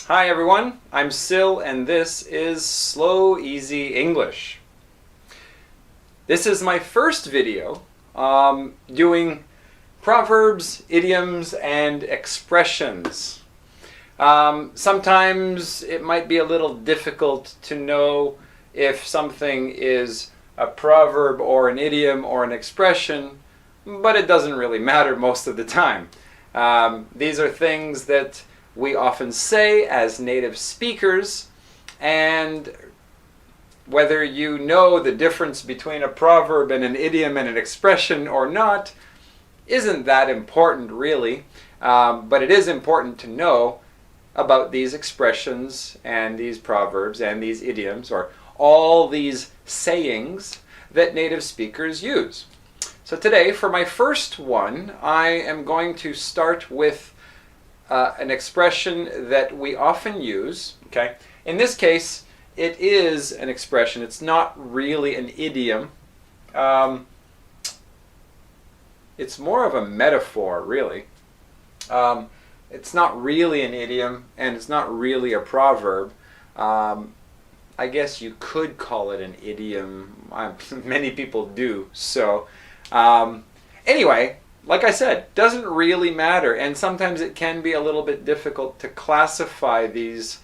Hi everyone, I'm Sil and this is Slow Easy English. This is my first video doing proverbs, idioms, and expressions. Sometimes it might be a little difficult to know if something is a proverb or an idiom or an expression, but it doesn't really matter most of the time. These are things that we often say as native speakers, and whether you know the difference between a proverb and an idiom and an expression or not isn't that important really, but it is important to know about these expressions and these proverbs and these idioms, or all these sayings that native speakers use. So today, for my first one, I am going to start with an expression that we often use. Okay, in this case, it is an expression. It's not really an idiom. It's more of a metaphor, really. It's not really an idiom, and it's not really a proverb. I guess you could call it an idiom. Many people do. So, anyway, like I said, doesn't really matter, and sometimes it can be a little bit difficult to classify these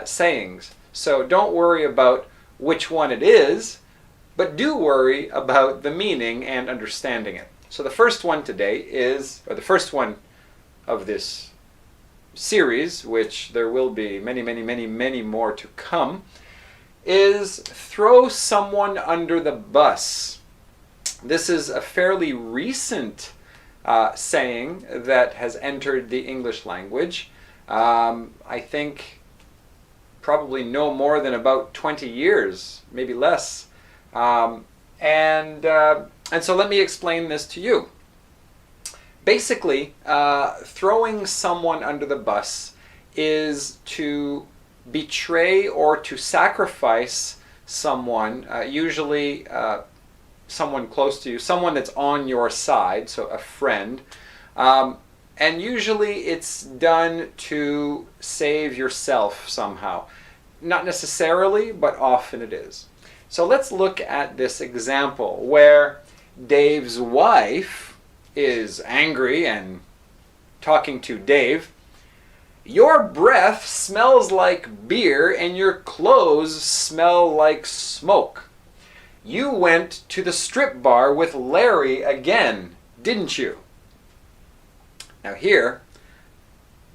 sayings. So don't worry about which one it is, but do worry about the meaning and understanding it. So the first one today is, or the first one of this series, which there will be many more to come, is throw someone under the bus. This is a fairly recent saying that has entered the English language. I think probably no more than about 20 years, maybe less. And so let me explain this to you. Basically, throwing someone under the bus is to betray or to sacrifice someone, usually someone close to you, someone that's on your side, so a friend. And usually it's done to save yourself somehow. Not necessarily, but often it is. So let's look at this example where Dave's wife is angry and talking to Dave. "Your breath smells like beer and your clothes smell like smoke. You went to the strip bar with Larry again, didn't you?" Now here,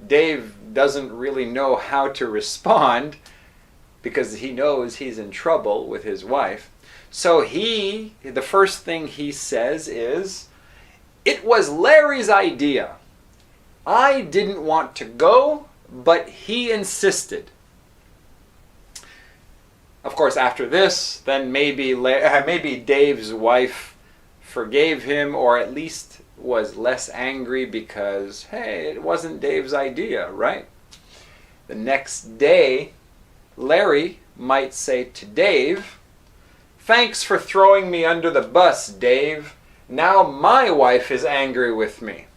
Dave doesn't really know how to respond because he knows he's in trouble with his wife. So the first thing he says is, "It was Larry's idea. I didn't want to go, but he insisted." Of course, after this, then maybe Dave's wife forgave him, or at least was less angry because, hey, it wasn't Dave's idea, right? The next day, Larry might say to Dave, "Thanks for throwing me under the bus, Dave. Now my wife is angry with me."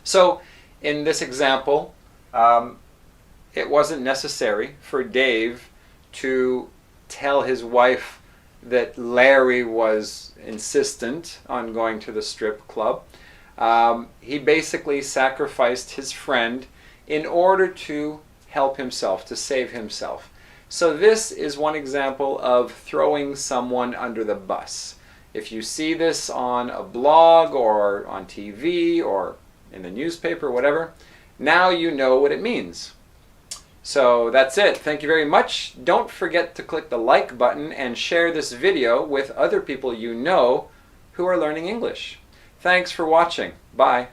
So, in this example, it wasn't necessary for Dave to tell his wife that Larry was insistent on going to the strip club. He basically sacrificed his friend in order to help himself, to save himself. So this is one example of throwing someone under the bus. If you see this on a blog or on TV or in the newspaper, whatever, now you know what it means. So that's it. Thank you very much. Don't forget to click the like button and share this video with other people you know who are learning English. Thanks for watching. Bye.